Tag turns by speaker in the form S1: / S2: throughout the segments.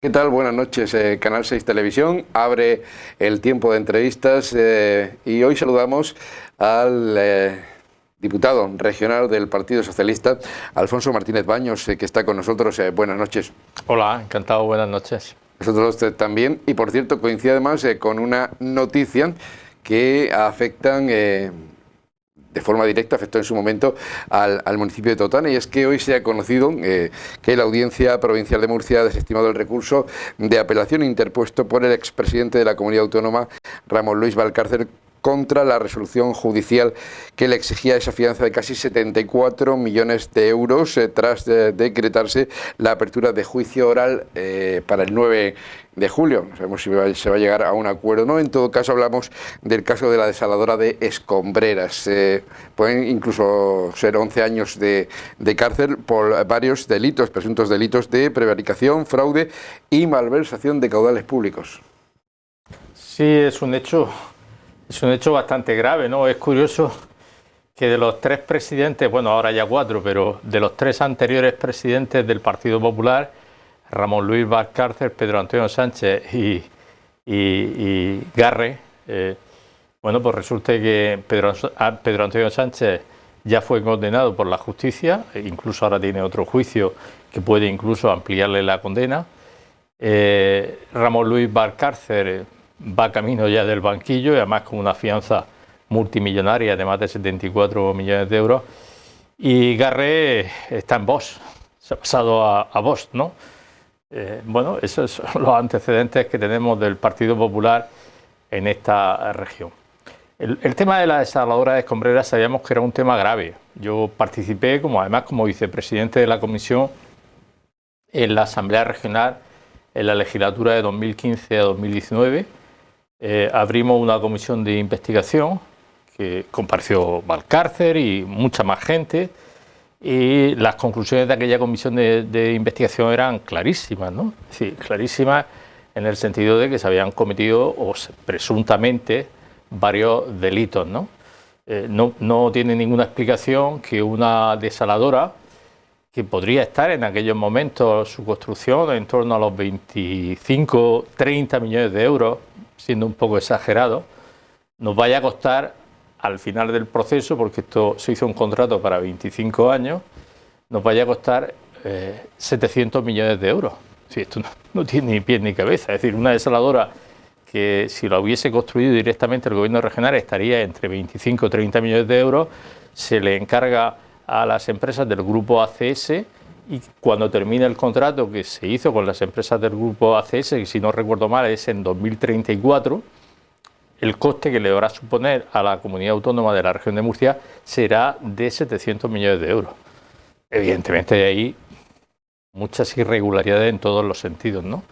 S1: ¿Qué tal? Buenas noches. Canal 6 Televisión abre el tiempo de entrevistas y hoy saludamos al diputado regional del Partido Socialista, Alfonso Martínez Baños, que está con nosotros. Buenas noches.
S2: Hola, encantado, buenas noches.
S1: Nosotros también, y por cierto coincide además con una noticia que afectan de forma directa, afectó en su momento al municipio de Totana, y es que hoy se ha conocido que la Audiencia Provincial de Murcia ha desestimado el recurso de apelación interpuesto por el expresidente de la Comunidad Autónoma, Ramón Luis Valcárcel, contra la resolución judicial que le exigía esa fianza de casi 74 millones de euros tras decretarse la apertura de juicio oral para el 9 de julio. No sabemos si se va a llegar a un acuerdo o no. En todo caso, hablamos del caso de la desaladora de Escombreras. Pueden incluso ser 11 años de cárcel por varios delitos, presuntos delitos de prevaricación, fraude y malversación de caudales públicos.
S2: Sí, es un hecho bastante grave, ¿no? Es curioso que de los tres presidentes, bueno, ahora ya cuatro, pero de los tres anteriores presidentes del Partido Popular, Ramón Luis Valcárcel, Pedro Antonio Sánchez y Garre, bueno, pues resulta que Pedro Antonio Sánchez ya fue condenado por la justicia, e incluso ahora tiene otro juicio que puede incluso ampliarle la condena. Ramón Luis Valcárcel va camino ya del banquillo y además con una fianza multimillonaria de más de 74 millones de euros. Y Garre está en Vox, se ha pasado a Vox, ¿no? Bueno, esos son los antecedentes que tenemos del Partido Popular en esta región. El tema de la desaladora de Escombreras sabíamos que era un tema grave. Yo participé además como vicepresidente de la comisión en la Asamblea Regional en la legislatura de 2015 a 2019. Abrimos una comisión de investigación que compareció Valcárcel y mucha más gente, y las conclusiones de aquella comisión de investigación eran clarísimas, ¿no? Sí, clarísimas en el sentido de que se habían cometido presuntamente varios delitos, ¿no? No tiene ninguna explicación que una desaladora que podría estar en aquellos momentos su construcción en torno a los 25-30 millones de euros, siendo un poco exagerado, nos vaya a costar al final del proceso, porque esto se hizo un contrato para 25 años, nos vaya a costar 700 millones de euros. Sí, esto no tiene ni pie ni cabeza. Es decir, una desaladora que si la hubiese construido directamente el gobierno regional estaría entre 25 y 30 millones de euros, se le encarga a las empresas del grupo ACS, y cuando termine el contrato que se hizo con las empresas del grupo ACS, que si no recuerdo mal es en 2034, el coste que le va a suponer a la comunidad autónoma de la región de Murcia será de 700 millones de euros. Evidentemente hay ahí muchas irregularidades en todos los sentidos, ¿no?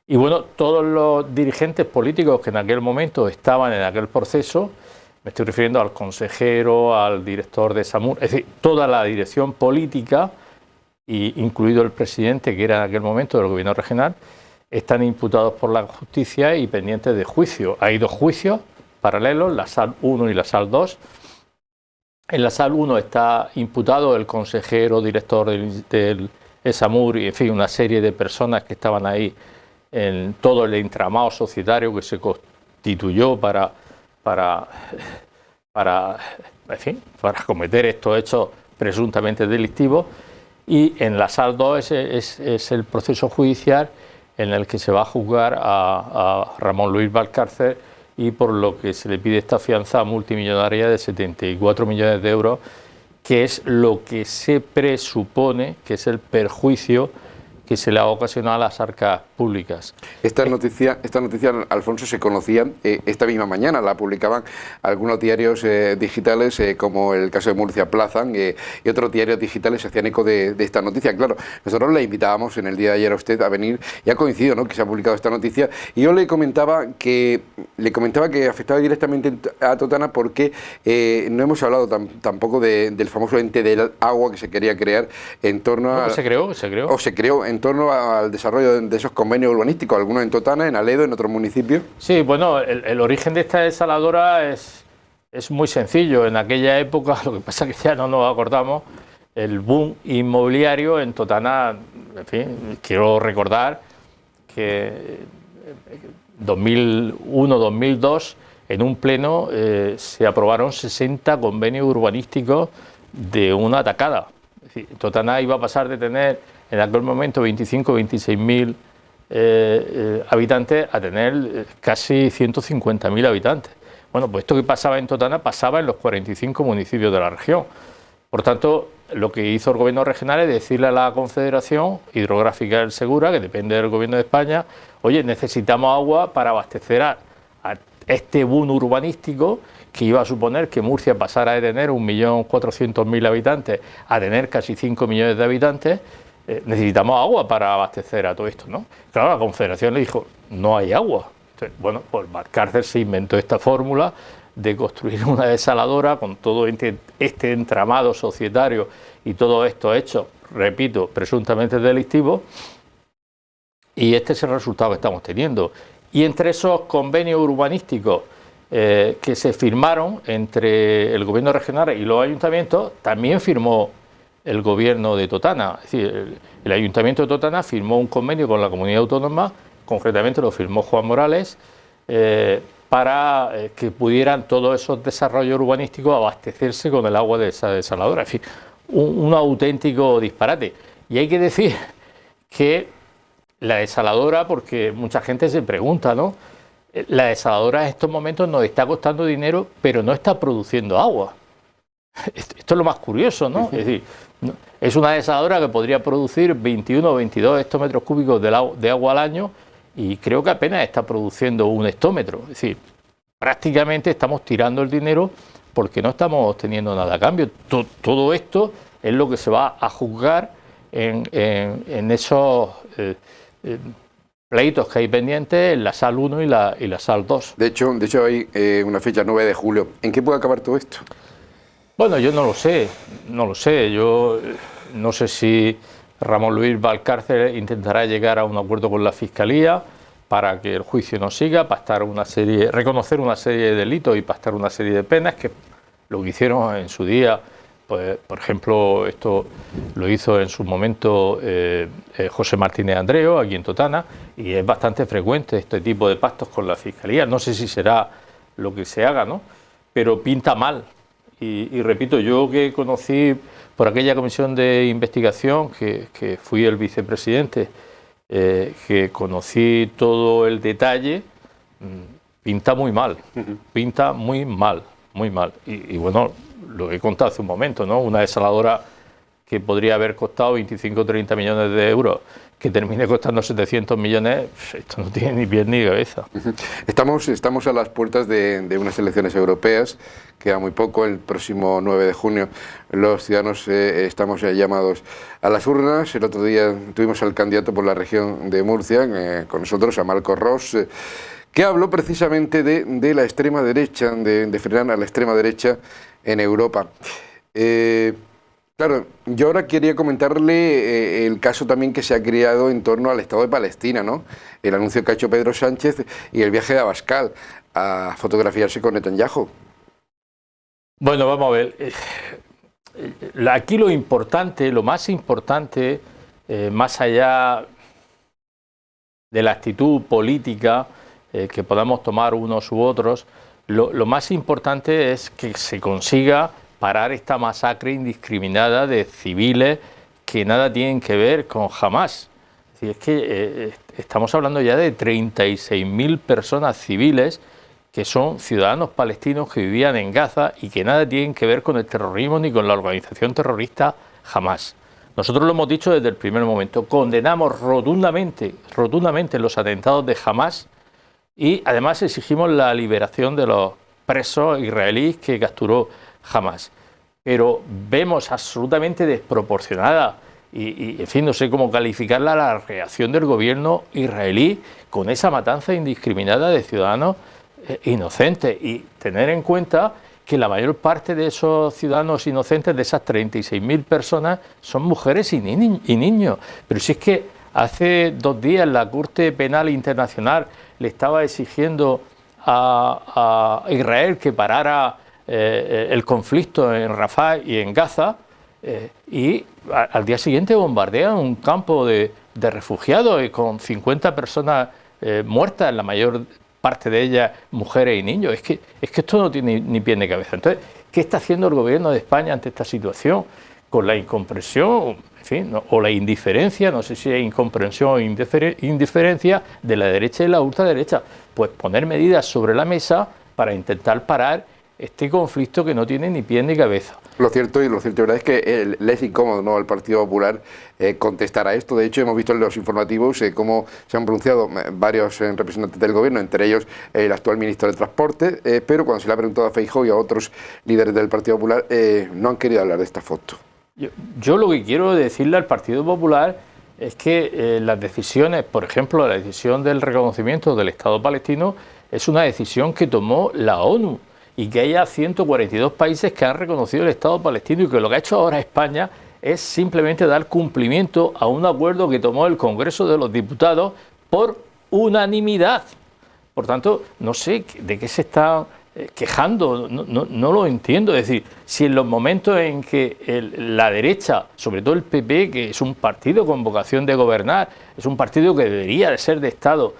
S2: Y bueno, todos los dirigentes políticos que en aquel momento estaban en aquel proceso, me estoy refiriendo al consejero, al director de SAMUR, es decir, toda la dirección política, incluido el presidente, que era en aquel momento del gobierno regional, están imputados por la justicia y pendientes de juicio. Hay dos juicios paralelos, la SAL 1 y la SAL 2. En la SAL 1 está imputado el consejero, director del SAMUR y, en fin, una serie de personas que estaban ahí en todo el entramado societario que se constituyó para cometer estos hechos presuntamente delictivos. Y en la SAL 2 es el proceso judicial en el que se va a juzgar a Ramón Luis Valcárcel, y por lo que se le pide esta fianza multimillonaria de 74 millones de euros, que es lo que se presupone que es el perjuicio que se le ha ocasionado a las arcas públicas.
S1: Esta noticia, Alfonso, se conocía esta misma mañana, la publicaban algunos diarios digitales, como el caso de Murcia Plazan, y otros diarios digitales se hacían eco de esta noticia. Claro, nosotros le invitábamos en el día de ayer a usted a venir, y ha coincidido, ¿no?, que se ha publicado esta noticia, y yo le comentaba que afectaba directamente a Totana porque no hemos hablado tampoco del famoso ente del agua que se quería crear en torno a...
S2: Se creó
S1: en en torno al desarrollo de esos convenios urbanísticos, algunos en Totana, en Aledo, en otros municipios.
S2: Sí, bueno, el origen de esta desaladora es muy sencillo. En aquella época, lo que pasa es que ya no nos acordamos, el boom inmobiliario en Totana, en fin, quiero recordar que 2001-2002, en un pleno se aprobaron 60 convenios urbanísticos de una tacada. Es decir, Totana iba a pasar de tener en aquel momento 25 o 26 mil habitantes a tener casi 150.000 habitantes. Bueno, pues esto que pasaba en Totana pasaba en los 45 municipios de la región. Por tanto, lo que hizo el gobierno regional es decirle a la Confederación Hidrográfica del Segura, que depende del gobierno de España, oye, necesitamos agua para abastecer a este boom urbanístico que iba a suponer que Murcia pasara de tener 1.400.000 habitantes a tener casi 5 millones de habitantes. Necesitamos agua para abastecer a todo esto, ¿no? Claro, la Confederación le dijo, no hay agua. Entonces, bueno, pues Valcárcel se inventó esta fórmula de construir una desaladora con todo este entramado societario y todo esto hecho, repito, presuntamente delictivo, y este es el resultado que estamos teniendo. Y entre esos convenios urbanísticos que se firmaron entre el gobierno regional y los ayuntamientos, también firmó el gobierno de Totana. Es decir, el ayuntamiento de Totana firmó un convenio con la comunidad autónoma, concretamente lo firmó Juan Morales, para que pudieran todos esos desarrollos urbanísticos abastecerse con el agua de esa desaladora. En fin, un auténtico disparate. Y hay que decir que la desaladora, porque mucha gente se pregunta, ¿no? La desaladora en estos momentos nos está costando dinero, pero no está produciendo agua. Esto es lo más curioso, ¿no? Es decir, es una desaladora que podría producir 21 o 22 hectómetros cúbicos de agua al año, y creo que apenas está produciendo un hectómetro. Es decir, prácticamente estamos tirando el dinero porque no estamos obteniendo nada a cambio. Todo esto es lo que se va a juzgar en esos pleitos que hay pendientes en la SAL 1 y la SAL 2.
S1: De hecho hay una fecha 9 de julio. ¿En qué puede acabar todo esto?
S2: Bueno, yo no lo sé. Yo no sé si Ramón Luis Valcárcel intentará llegar a un acuerdo con la Fiscalía para que el juicio no siga, reconocer una serie de delitos y pastar una serie de penas, que lo que hicieron en su día, pues, por ejemplo, esto lo hizo en su momento José Martínez Andreo, aquí en Totana, y es bastante frecuente este tipo de pactos con la Fiscalía. No sé si será lo que se haga, ¿no? Pero pinta mal. Y repito, yo que conocí por aquella comisión de investigación, que fui el vicepresidente, que conocí todo el detalle, pinta muy mal, pinta muy mal, muy mal. Y bueno, lo he contado hace un momento, ¿no? Una desaladora que podría haber costado 25 o 30 millones de euros, que termine costando 700 millones, esto no tiene ni pies ni cabeza.
S1: Estamos a las puertas de unas elecciones europeas, queda muy poco, el próximo 9 de junio los ciudadanos estamos llamados a las urnas. El otro día tuvimos al candidato por la región de Murcia, con nosotros, a Marcos Ros, que habló precisamente de la extrema derecha, de frenar a la extrema derecha en Europa. Claro, yo ahora quería comentarle el caso también que se ha creado en torno al Estado de Palestina, ¿no? El anuncio que ha hecho Pedro Sánchez y el viaje de Abascal a fotografiarse con Netanyahu.
S2: Bueno, vamos a ver. Aquí lo importante, lo más importante, más allá de la actitud política que podamos tomar unos u otros, lo más importante es que se consiga parar esta masacre indiscriminada de civiles que nada tienen que ver con Hamás. Es que estamos hablando ya de 36.000 personas civiles que son ciudadanos palestinos que vivían en Gaza y que nada tienen que ver con el terrorismo ni con la organización terrorista Hamás. Nosotros lo hemos dicho desde el primer momento, condenamos rotundamente los atentados de Hamás y además exigimos la liberación de los presos israelíes que capturó Hamás. Pero vemos absolutamente desproporcionada y en fin, no sé cómo calificarla, la reacción del gobierno israelí con esa matanza indiscriminada de ciudadanos inocentes, y tener en cuenta que la mayor parte de esos ciudadanos inocentes, de esas 36.000 personas, son mujeres y niños. Pero si es que hace 2 días la Corte Penal Internacional le estaba exigiendo a Israel que parara el conflicto en Rafah y en Gaza, y al día siguiente bombardean un campo de refugiados y con 50 personas muertas, la mayor parte de ellas mujeres y niños. Es que esto no tiene ni pie ni cabeza. Entonces, ¿qué está haciendo el gobierno de España ante esta situación? Con la incomprensión, en fin, o la indiferencia, no sé si es incomprensión o indiferencia de la derecha y la ultraderecha, pues poner medidas sobre la mesa para intentar parar este conflicto que no tiene ni pie ni cabeza.
S1: Lo cierto verdad es que le es incómodo, ¿no?, al Partido Popular contestar a esto. De hecho, hemos visto en los informativos cómo se han pronunciado varios representantes del gobierno, entre ellos el actual ministro de Transporte, pero cuando se le ha preguntado a Feijóo y a otros líderes del Partido Popular, no han querido hablar de esta foto.
S2: Yo lo que quiero decirle al Partido Popular es que las decisiones, por ejemplo, la decisión del reconocimiento del Estado palestino es una decisión que tomó la ONU, y que haya 142 países que han reconocido el Estado palestino, y que lo que ha hecho ahora España es simplemente dar cumplimiento a un acuerdo que tomó el Congreso de los Diputados por unanimidad. Por tanto, no sé de qué se está quejando, no lo entiendo. Es decir, si en los momentos en que la derecha, sobre todo el PP, que es un partido con vocación de gobernar, es un partido que debería de ser de Estado,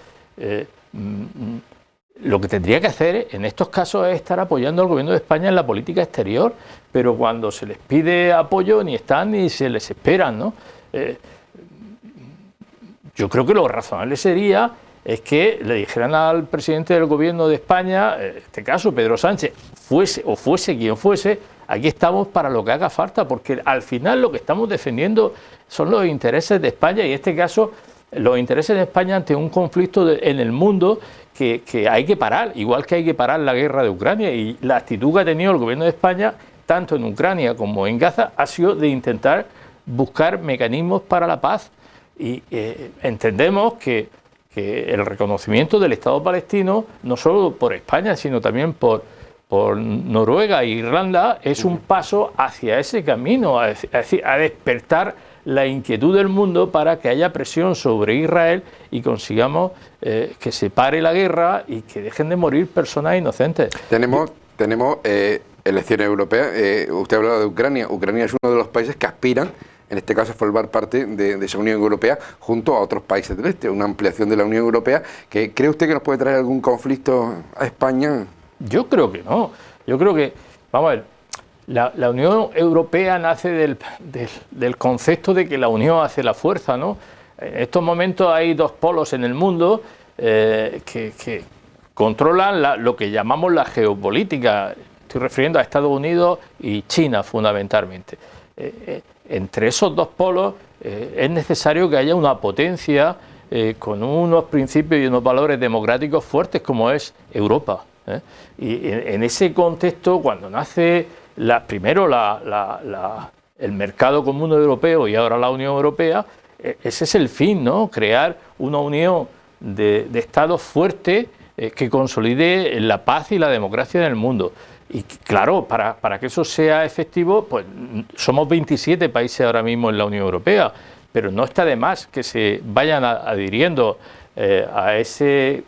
S2: lo que tendría que hacer en estos casos es estar apoyando al gobierno de España en la política exterior, pero cuando se les pide apoyo ni están ni se les esperan, ¿no? Yo creo que lo razonable sería es que le dijeran al presidente del gobierno de España, en este caso Pedro Sánchez, fuese quien fuese, aquí estamos para lo que haga falta, porque al final lo que estamos defendiendo son los intereses de España, y en este caso los intereses de España ante un conflicto en el mundo que hay que parar, igual que hay que parar la guerra de Ucrania, y la actitud que ha tenido el gobierno de España, tanto en Ucrania como en Gaza, ha sido de intentar buscar mecanismos para la paz, y entendemos que el reconocimiento del Estado palestino, no solo por España, sino también por Noruega e Irlanda, es un paso hacia ese camino, a despertar la inquietud del mundo para que haya presión sobre Israel y consigamos que se pare la guerra y que dejen de morir personas inocentes.
S1: Tenemos elecciones europeas. Usted ha hablado de Ucrania. Ucrania es uno de los países que aspiran, en este caso, a formar parte de esa Unión Europea junto a otros países del este, una ampliación de la Unión Europea. ¿Cree usted que nos puede traer algún conflicto a España?
S2: Yo creo que no. Yo creo que, vamos a ver, la Unión Europea nace del concepto de que la unión hace la fuerza, ¿no? En estos momentos hay 2 polos en el mundo que controlan lo que llamamos la geopolítica. Estoy refiriendo a Estados Unidos y China fundamentalmente. Entre esos 2 polos es necesario que haya una potencia con unos principios y unos valores democráticos fuertes como es Europa. Y en ese contexto, cuando nace primero el mercado común europeo y ahora la Unión Europea, ese es el fin, ¿no? Crear una unión de estados fuertes que consolide la paz y la democracia en el mundo. Y claro, para que eso sea efectivo, pues somos 27 países ahora mismo en la Unión Europea, pero no está de más que se vayan adhiriendo a ese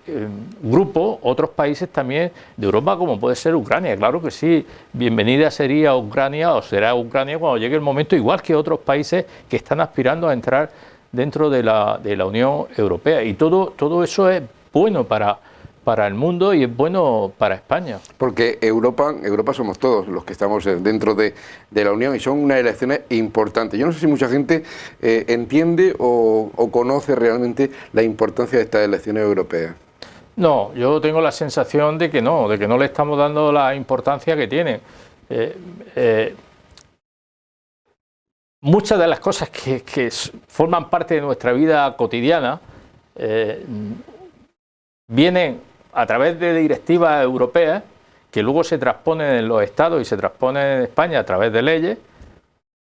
S2: grupo otros países también de Europa, como puede ser Ucrania. Claro que sí, bienvenida sería Ucrania, o será Ucrania cuando llegue el momento, igual que otros países que están aspirando a entrar dentro de la Unión Europea. Y todo eso es bueno para el mundo y es bueno para España.
S1: Porque Europa somos todos los que estamos dentro de la Unión, y son unas elecciones importantes. Yo no sé si mucha gente entiende o conoce realmente la importancia de estas elecciones europeas.
S2: No, yo tengo la sensación de que no le estamos dando la importancia que tienen. Muchas de las cosas que forman parte de nuestra vida cotidiana vienen a través de directivas europeas que luego se transponen en los estados y se transponen en España a través de leyes,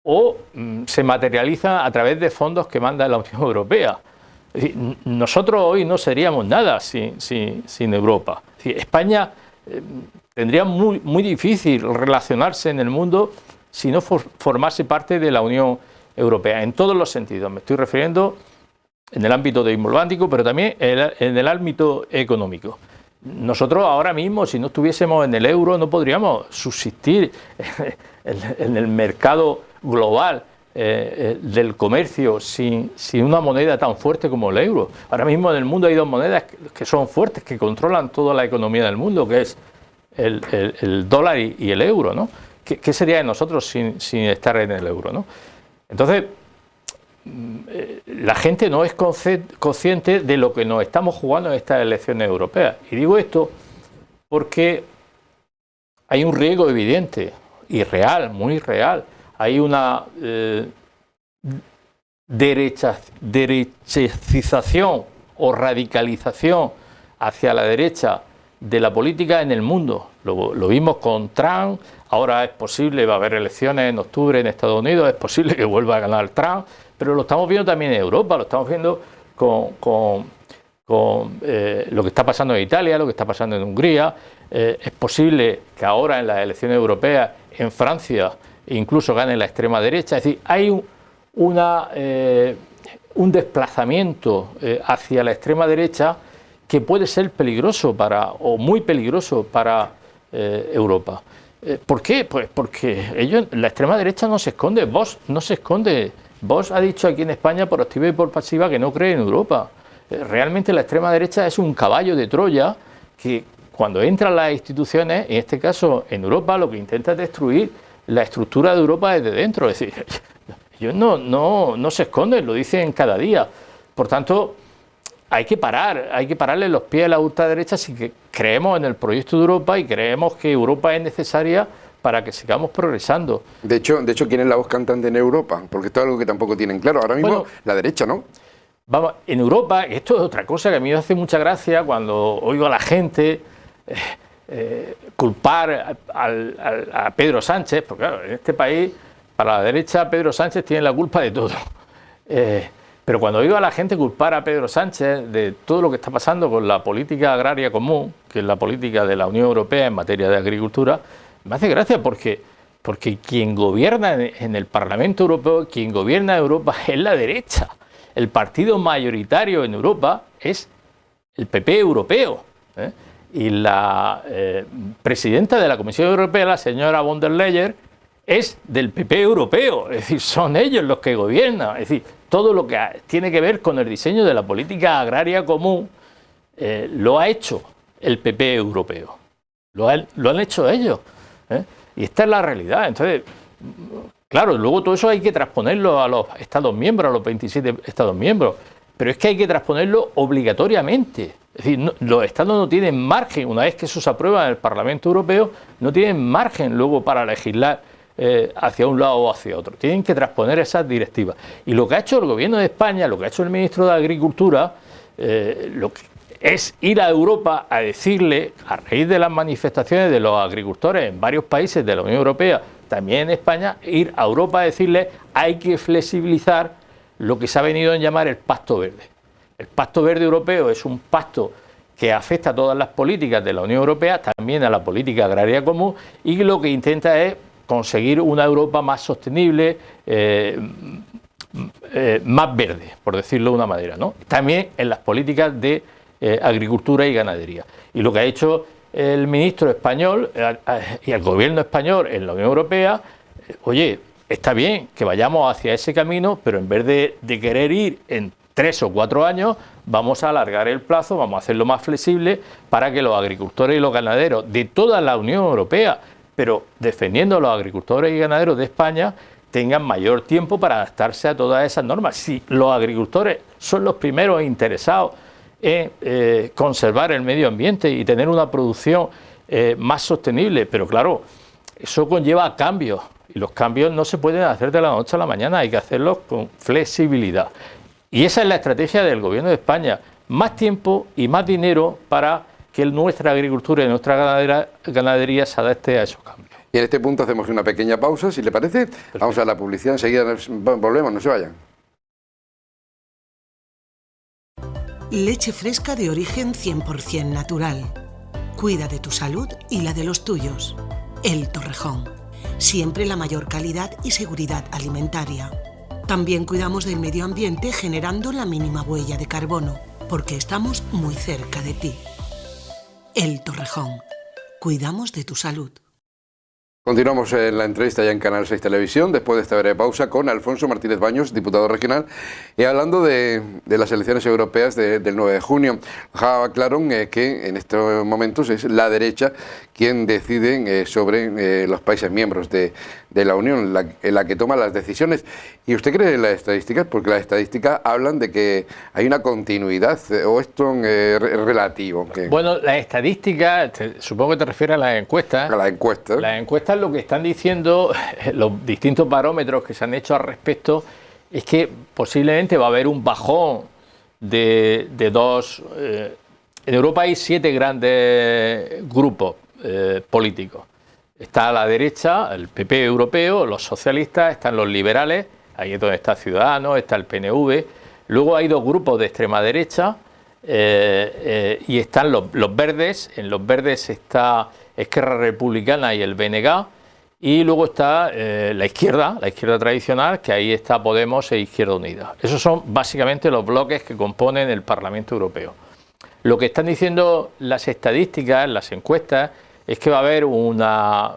S2: o se materializan a través de fondos que manda la Unión Europea. Es decir, nosotros hoy no seríamos nada sin Europa. Es decir, España tendría muy difícil relacionarse en el mundo si no formase parte de la Unión Europea, en todos los sentidos. Me estoy refiriendo en el ámbito diplomático, pero también en el ámbito económico. Nosotros ahora mismo, si no estuviésemos en el euro, no podríamos subsistir en el mercado global del comercio sin una moneda tan fuerte como el euro. Ahora mismo en el mundo hay dos monedas que son fuertes, que controlan toda la economía del mundo, que es el dólar y el euro, ¿no? ¿Qué sería de nosotros sin estar en el euro, ¿no? Entonces, la gente no es consciente de lo que nos estamos jugando en estas elecciones europeas. Y digo esto porque hay un riesgo evidente y real, muy real. Hay una derechización o radicalización hacia la derecha de la política en el mundo. Lo vimos con Trump, ahora es posible, va a haber elecciones en octubre en Estados Unidos, es posible que vuelva a ganar Trump, pero lo estamos viendo también en Europa, lo estamos viendo con lo que está pasando en Italia, lo que está pasando en Hungría. Es posible que ahora en las elecciones europeas en Francia incluso gane la extrema derecha. Es decir, hay un desplazamiento hacia la extrema derecha que puede ser peligroso o muy peligroso para Europa. ¿Por qué? Pues porque la extrema derecha no se esconde, Vox no se esconde. Vox ha dicho aquí en España por activa y por pasiva que no cree en Europa. Realmente la extrema derecha es un caballo de Troya que cuando entra en las instituciones, en este caso en Europa, lo que intenta es destruir la estructura de Europa desde dentro. Es decir, ellos no se esconden, lo dicen cada día. Por tanto, hay que pararle los pies a la ultraderecha si creemos en el proyecto de Europa y creemos que Europa es necesaria para que sigamos progresando.
S1: De hecho, ¿quién es la voz cantante en Europa? Porque esto es algo que tampoco tienen claro. Ahora mismo, la derecha, ¿no?
S2: Vamos, en Europa, esto es otra cosa que a mí me hace mucha gracia cuando oigo a la gente culpar a Pedro Sánchez, porque claro, en este país, para la derecha, Pedro Sánchez tiene la culpa de todo. Pero cuando oigo a la gente culpar a Pedro Sánchez de todo lo que está pasando con la política agraria común, que es la política de la Unión Europea en materia de agricultura, me hace gracia porque quien gobierna en el Parlamento Europeo, quien gobierna Europa es la derecha. El partido mayoritario en Europa es el PP europeo, ¿eh? Y la presidenta de la Comisión Europea, la señora von der Leyen, es del PP europeo. Es decir, son ellos los que gobiernan. Es decir, todo lo que tiene que ver con el diseño de la política agraria común lo ha hecho el PP europeo. Lo han hecho ellos, ¿eh? Y esta es la realidad. Entonces, claro, luego todo eso hay que transponerlo a los Estados miembros, a los 27 Estados miembros, pero es que hay que transponerlo obligatoriamente. Es decir, los Estados no tienen margen, una vez que eso se aprueba en el Parlamento Europeo, no tienen margen luego para legislar hacia un lado o hacia otro. Tienen que transponer esas directivas. Y lo que ha hecho el Gobierno de España, lo que ha hecho el Ministro de Agricultura, es ir a Europa a decirle, a raíz de las manifestaciones de los agricultores en varios países de la Unión Europea, también en España, ir a Europa a decirle hay que flexibilizar lo que se ha venido a llamar el Pacto Verde. El Pacto Verde Europeo es un pacto que afecta a todas las políticas de la Unión Europea, también a la política agraria común, y lo que intenta es conseguir una Europa más sostenible, más verde, por decirlo de una manera, ¿no? También en las políticas de agricultura y ganadería. Y lo que ha hecho el ministro español y el gobierno español en la Unión Europea, oye, está bien que vayamos hacia ese camino, pero en vez de querer ir en 3 o 4 años, vamos a alargar el plazo, vamos a hacerlo más flexible para que los agricultores y los ganaderos de toda la Unión Europea, pero defendiendo a los agricultores y ganaderos de España, tengan mayor tiempo para adaptarse a todas esas normas. Si los agricultores son los primeros interesados en conservar el medio ambiente y tener una producción más sostenible, pero claro, eso conlleva cambios y los cambios no se pueden hacer de la noche a la mañana, hay que hacerlos con flexibilidad. Y esa es la estrategia del Gobierno de España, más tiempo y más dinero para que nuestra agricultura y nuestra ganadería se adapte a esos cambios.
S1: Y en este punto hacemos una pequeña pausa, si le parece. Perfecto. Vamos a la publicidad, enseguida volvemos, no se vayan.
S3: Leche fresca de origen 100% natural. Cuida de tu salud y la de los tuyos. El Torrejón. Siempre la mayor calidad y seguridad alimentaria. También cuidamos del medio ambiente generando la mínima huella de carbono, porque estamos muy cerca de ti. El Torrejón. Cuidamos de tu salud.
S1: Continuamos en la entrevista ya en Canal 6 Televisión, después de esta breve pausa, con Alfonso Martínez Baños, diputado regional, y hablando de las elecciones europeas del 9 de junio. Dejaba claro que en estos momentos es la derecha quien decide sobre los países miembros de la Unión, la que toma las decisiones. ¿Y usted cree en las estadísticas? Porque las estadísticas hablan de que hay una continuidad, o esto es relativo.
S2: Bueno, las estadísticas, supongo que te refieres a las encuestas.
S1: A las encuestas.
S2: Las encuestas lo que están diciendo, los distintos barómetros que se han hecho al respecto, es que posiblemente va a haber un bajón de dos... en Europa hay 7 grandes grupos políticos. Está a la derecha, el PP europeo, los socialistas, están los liberales, ahí es donde está Ciudadanos, está el PNV. Luego hay 2 grupos de extrema derecha y están los verdes. En los verdes está Esquerra Republicana y el BNG. Y luego está la izquierda tradicional, que ahí está Podemos e Izquierda Unida. Esos son básicamente los bloques que componen el Parlamento Europeo. Lo que están diciendo las estadísticas, las encuestas, es que va a haber una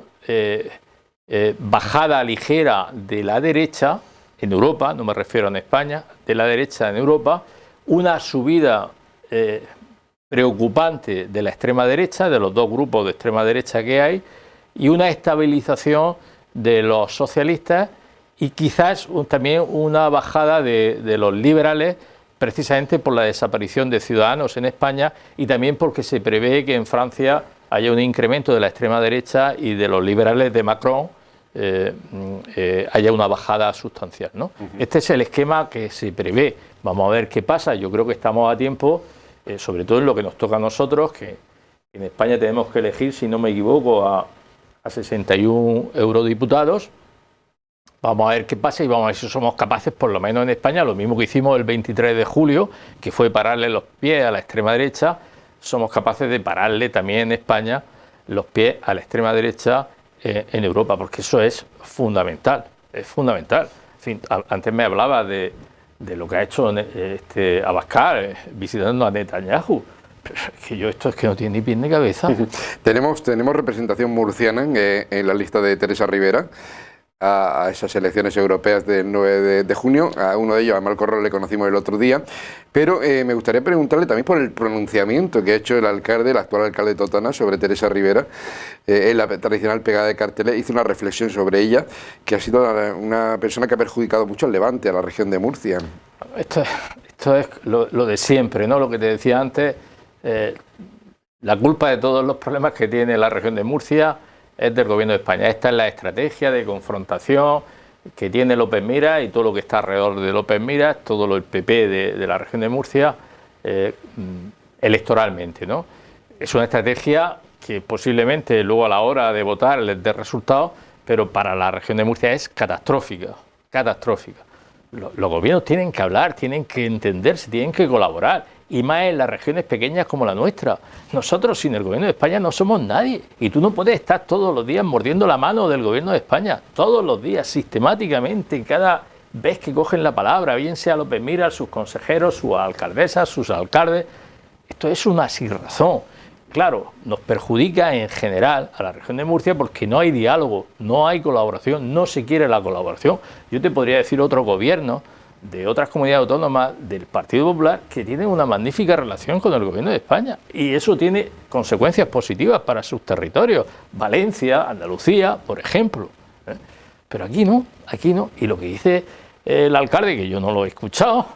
S2: bajada ligera de la derecha en Europa, no me refiero en España, de la derecha en Europa, una subida preocupante de la extrema derecha, de los 2 grupos de extrema derecha que hay, y una estabilización de los socialistas y quizás también una bajada de los liberales, precisamente por la desaparición de Ciudadanos en España y también porque se prevé que en Francia haya un incremento de la extrema derecha y de los liberales de Macron haya una bajada sustancial, ¿no? Este es el esquema que se prevé. Vamos a ver qué pasa. Yo creo que estamos a tiempo, sobre todo en lo que nos toca a nosotros, que en España tenemos que elegir, si no me equivoco, a 61 eurodiputados. Vamos a ver qué pasa y vamos a ver si somos capaces, por lo menos en España, lo mismo que hicimos el 23 de julio, que fue pararle los pies a la extrema derecha, somos capaces de pararle también en España los pies a la extrema derecha en Europa, porque eso es fundamental, es fundamental. En fin, antes me hablaba de lo que ha hecho Abascal visitando a Netanyahu. Pero es que esto es que no tiene ni pie ni cabeza.
S1: Tenemos representación murciana en la lista de Teresa Rivera a esas elecciones europeas del 9 de junio. A uno de ellos, a Marco Rolo, le conocimos el otro día. Pero me gustaría preguntarle también por el pronunciamiento que ha hecho el actual alcalde de Totana sobre Teresa Rivera. En la tradicional pegada de carteles hizo una reflexión sobre ella, que ha sido una persona que ha perjudicado mucho al Levante, a la región de Murcia.
S2: Esto es lo de siempre, ¿no? Lo que te decía antes. La culpa de todos los problemas que tiene la región de Murcia es del gobierno de España. Esta es la estrategia de confrontación que tiene López Miras y todo lo que está alrededor de López Miras, todo lo del PP de la región de Murcia, electoralmente, ¿no? Es una estrategia que posiblemente luego a la hora de votar les dé resultados, pero para la región de Murcia es catastrófica, catastrófica. Los gobiernos tienen que hablar, tienen que entenderse, tienen que colaborar, y más en las regiones pequeñas como la nuestra. Nosotros sin el gobierno de España no somos nadie, y tú no puedes estar todos los días mordiendo la mano del gobierno de España, todos los días, sistemáticamente, cada vez que cogen la palabra, bien sea López Miras, sus consejeros, sus alcaldesas, sus alcaldes. Esto es una sinrazón. Claro, nos perjudica en general a la región de Murcia porque no hay diálogo, no hay colaboración, no se quiere la colaboración. Yo te podría decir otro gobierno de otras comunidades autónomas del Partido Popular que tienen una magnífica relación con el gobierno de España y eso tiene consecuencias positivas para sus territorios. Valencia, Andalucía, por ejemplo. Pero aquí no. Y lo que dice el alcalde, que yo no lo he escuchado,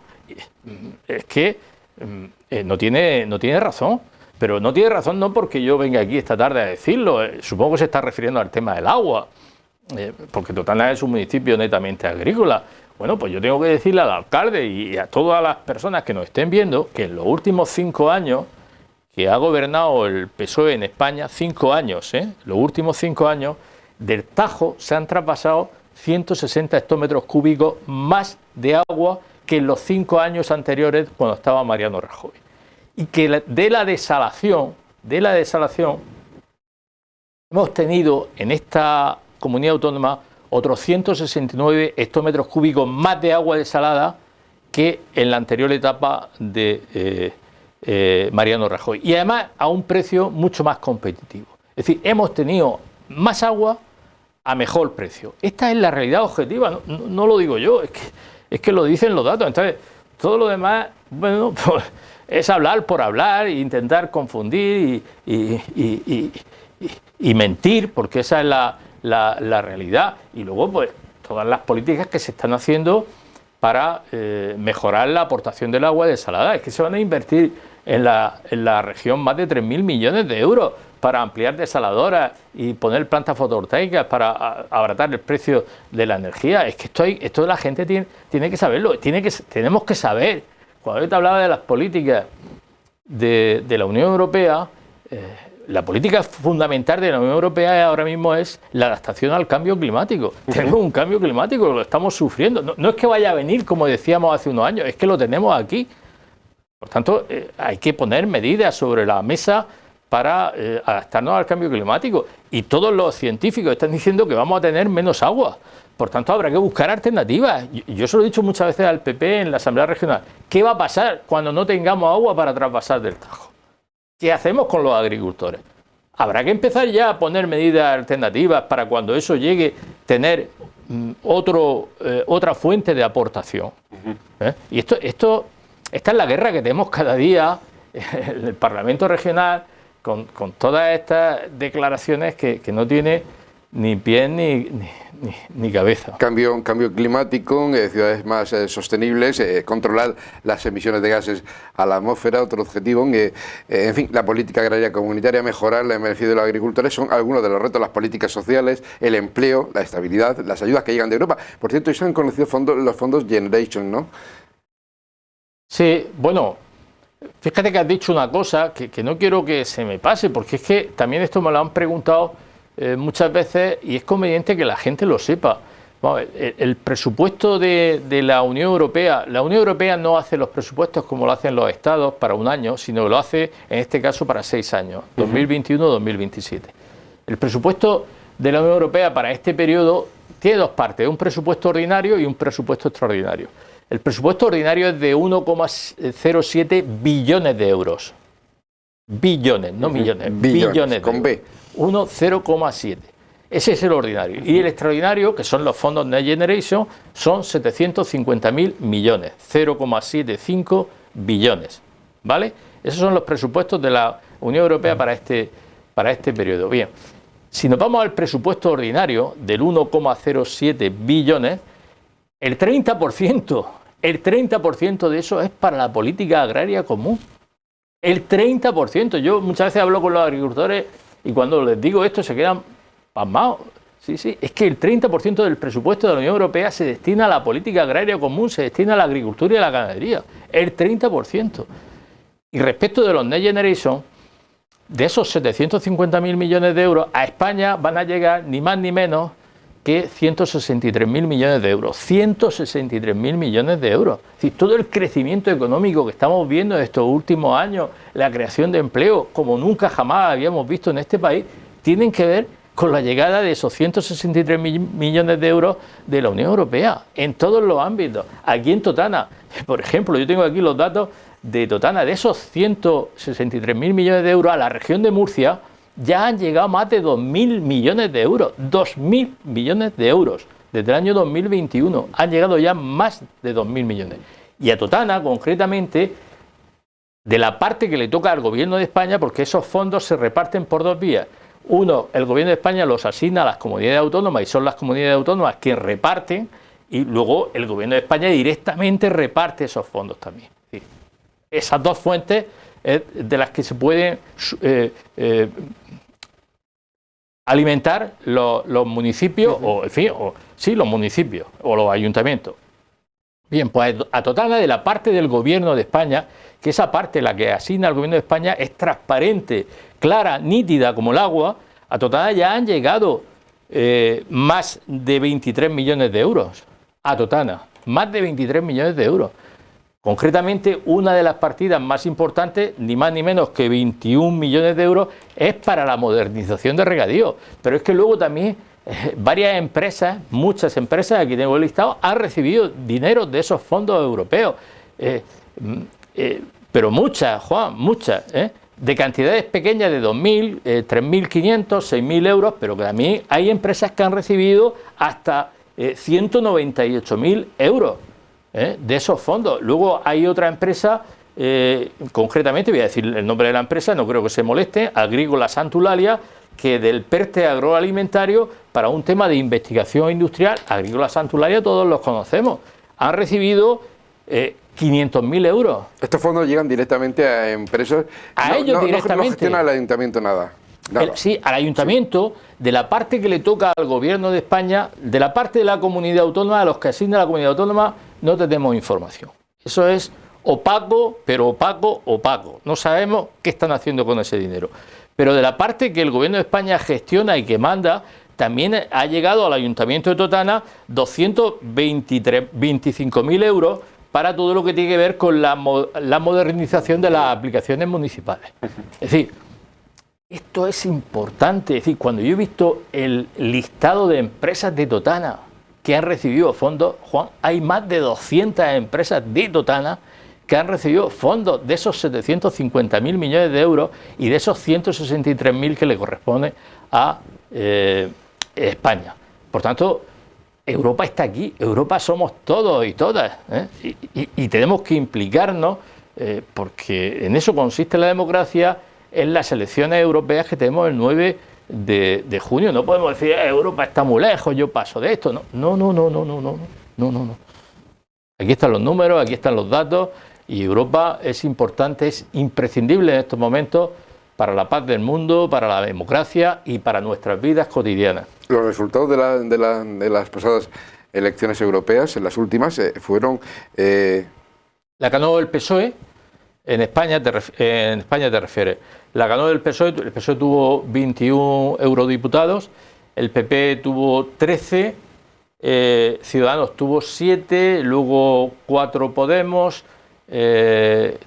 S2: es que no tiene razón. Pero no tiene razón no porque yo venga aquí esta tarde a decirlo, supongo que se está refiriendo al tema del agua, porque Totana es un municipio netamente agrícola. Bueno, pues yo tengo que decirle al alcalde y a todas las personas que nos estén viendo que en los últimos 5 años que ha gobernado el PSOE en España, 5 años, los últimos 5 años, del Tajo se han traspasado 160 hectómetros cúbicos más de agua que en los 5 años anteriores cuando estaba Mariano Rajoy. Y que de la desalación hemos tenido en esta comunidad autónoma otros 169 hectómetros cúbicos más de agua desalada que en la anterior etapa de Mariano Rajoy. Y además a un precio mucho más competitivo. Es decir, hemos tenido más agua a mejor precio. Esta es la realidad objetiva, no lo digo yo, es que lo dicen los datos. Entonces, todo lo demás, bueno, pues, es hablar por hablar, e intentar confundir y mentir, porque esa es la realidad. Y luego, pues, todas las políticas que se están haciendo para mejorar la aportación del agua desalada. Es que se van a invertir en la región más de 3.000 millones de euros para ampliar desaladoras y poner plantas fotovoltaicas para abaratar el precio de la energía. Es que esto la gente tiene que saberlo, tenemos que saber. Cuando yo te hablaba de las políticas de la Unión Europea, la política fundamental de la Unión Europea ahora mismo es la adaptación al cambio climático. Tenemos un cambio climático, lo estamos sufriendo. No es que vaya a venir, como decíamos hace unos años, es que lo tenemos aquí. Por tanto, hay que poner medidas sobre la mesa para adaptarnos al cambio climático. Y todos los científicos están diciendo que vamos a tener menos agua. Por tanto, habrá que buscar alternativas. Yo se lo he dicho muchas veces al PP en la Asamblea Regional. ¿Qué va a pasar cuando no tengamos agua para trasvasar del Tajo? ¿Qué hacemos con los agricultores? Habrá que empezar ya a poner medidas alternativas para cuando eso llegue, tener otra fuente de aportación. Y esta es la guerra que tenemos cada día en el Parlamento Regional con todas estas declaraciones que no tiene ni pie ni cabeza.
S1: Cambio climático, ciudades más sostenibles, controlar las emisiones de gases a la atmósfera, otro objetivo. En fin, la política agraria comunitaria, mejorar el beneficio de los agricultores son algunos de los retos, las políticas sociales, el empleo, la estabilidad, las ayudas que llegan de Europa. Por cierto, hoy se han conocido los fondos Generation, ¿no?
S2: Sí, bueno, fíjate que has dicho una cosa que no quiero que se me pase, porque es que también esto me lo han preguntado muchas veces y es conveniente que la gente lo sepa. Vamos, el presupuesto de la Unión Europea no hace los presupuestos como lo hacen los estados para un año, sino que lo hace en este caso para 6 años, 2021-2027. El presupuesto de la Unión Europea para este periodo tiene dos partes, un presupuesto ordinario y un presupuesto extraordinario. El presupuesto ordinario es de 1,07 billones de euros. Billones, no millones, billones
S1: con B.
S2: 1,0,7. Ese es el ordinario. Y el extraordinario, que son los fondos Next Generation, son 750.000 millones, 0,75 billones. ¿Vale? Esos son los presupuestos de la Unión Europea para este periodo. Bien, si nos vamos al presupuesto ordinario del 1,07 billones, el 30% de eso es para la política agraria común. El 30%. Yo muchas veces hablo con los agricultores y cuando les digo esto se quedan pasmados. Sí, es que el 30% del presupuesto de la Unión Europea se destina a la política agraria común, se destina a la agricultura y a la ganadería. El 30%. Y respecto de los Next Generation, de esos 750.000 millones de euros, a España van a llegar ni más ni menos que 163.000 millones de euros. 163.000 millones de euros. Es decir, todo el crecimiento económico que estamos viendo en estos últimos años, la creación de empleo, como nunca jamás habíamos visto en este país, tienen que ver con la llegada de esos 163.000 millones de euros de la Unión Europea, en todos los ámbitos. Aquí en Totana, por ejemplo, yo tengo aquí los datos de Totana, de esos 163.000 millones de euros a la región de Murcia, ya han llegado más de 2.000 millones de euros, 2.000 millones de euros. Desde el año 2021 han llegado ya más de 2.000 millones. Y a Totana, concretamente, de la parte que le toca al Gobierno de España, porque esos fondos se reparten por dos vías. Uno, el Gobierno de España los asigna a las comunidades autónomas y son las comunidades autónomas que reparten, y luego el Gobierno de España directamente reparte esos fondos también. Sí. Esas dos fuentes de las que se pueden alimentar los municipios, los municipios o los ayuntamientos. Bien, pues a Totana, de la parte del Gobierno de España, que esa parte, la que asigna al Gobierno de España, es transparente, clara, nítida como el agua, a Totana ya han llegado más de 23 millones de euros. A Totana, más de 23 millones de euros. Concretamente, una de las partidas más importantes, ni más ni menos que 21 millones de euros, es para la modernización de regadío. Pero es que luego también varias empresas, muchas empresas, aquí tengo el listado, han recibido dinero de esos fondos europeos. Pero muchas, Juan, muchas, de cantidades pequeñas de 2.000, 3.500, 6.000 euros, pero que también hay empresas que han recibido hasta 198.000 euros de esos fondos. Luego hay otra empresa, concretamente, voy a decir el nombre de la empresa, no creo que se moleste, Agrícola Santulalia, que del PERTE agroalimentario para un tema de investigación industrial, Agrícola Santulalia todos los conocemos, han recibido 500.000 euros.
S1: Estos fondos llegan directamente a empresas.
S2: A ellos directamente.
S1: No gestiona el ayuntamiento nada.
S2: Sí, al ayuntamiento, sí. De la parte que le toca al gobierno de España, de la parte de la comunidad autónoma, a los que asigna la comunidad autónoma, no tenemos información. Eso es opaco, pero opaco, opaco. No sabemos qué están haciendo con ese dinero. Pero de la parte que el gobierno de España gestiona y que manda, también ha llegado al ayuntamiento de Totana 225.000 euros para todo lo que tiene que ver con la modernización de las aplicaciones municipales. Es decir, esto es importante. Es decir, cuando yo he visto el listado de empresas de Totana que han recibido fondos, Juan, hay más de 200 empresas de Totana que han recibido fondos de esos 750.000 millones de euros y de esos 163.000 que le corresponde a España. Por tanto, Europa está aquí, Europa somos todos y todas, y tenemos que implicarnos, porque en eso consiste la democracia, en las elecciones europeas que tenemos el 9 de junio. No podemos decir, Europa está muy lejos, yo paso de esto. No. Aquí están los números, aquí están los datos, y Europa es importante, es imprescindible en estos momentos para la paz del mundo, para la democracia y para nuestras vidas cotidianas.
S1: Los resultados de las pasadas elecciones europeas, en las últimas, fueron...
S2: La ganó el PSOE, en España te refieres. La ganó el PSOE tuvo 21 eurodiputados, el PP tuvo 13, Ciudadanos tuvo 7, luego 4 Podemos...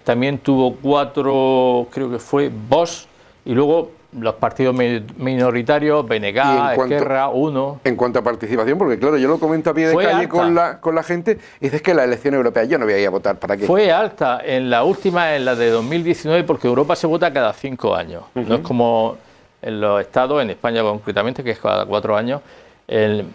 S2: también tuvo 4, creo que fue Vox, y luego los partidos minoritarios, BNG, Esquerra, 1.
S1: En cuanto a participación, porque claro, yo lo comento a pie de calle con la gente, y dices que la elección europea yo no voy a ir a votar, ¿para qué?
S2: Fue alta en la última, en la de 2019, porque Europa se vota cada 5 años, no es como en los estados, en España concretamente, que es cada 4 años. En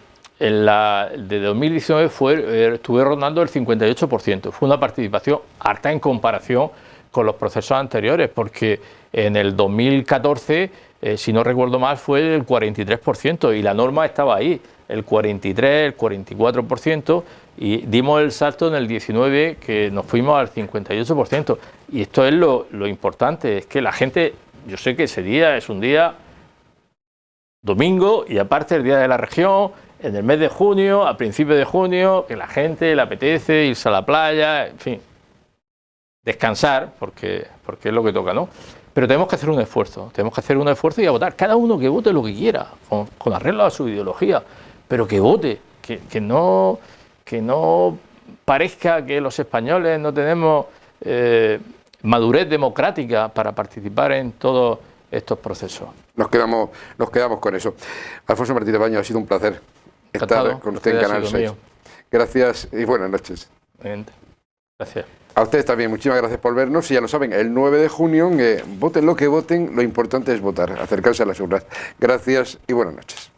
S2: la de 2019 estuve rondando el 58%. Fue una participación alta en comparación con los procesos anteriores, porque en el 2014, si no recuerdo mal, fue el 43%, y la norma estaba ahí, el 43%, el 44%, y dimos el salto en el 19, que nos fuimos al 58%. Y esto es lo importante, es que la gente, yo sé que ese día es un día domingo, y aparte el Día de la Región, en el mes de junio, a principios de junio, que la gente le apetece irse a la playa, en fin, descansar, porque es lo que toca, ¿no? Pero tenemos que hacer un esfuerzo y a votar. Cada uno que vote lo que quiera, con arreglo a su ideología, pero que vote, que no parezca que los españoles no tenemos madurez democrática para participar en todos estos procesos.
S1: Nos quedamos con eso. Alfonso Martínez Baños, ha sido un placer estar con usted en Canal 6. Gracias y buenas noches.
S2: Gracias.
S1: A ustedes también, muchísimas gracias por vernos. Y ya lo saben, el 9 de junio, voten lo que voten, lo importante es votar, acercarse a las urnas. Gracias y buenas noches.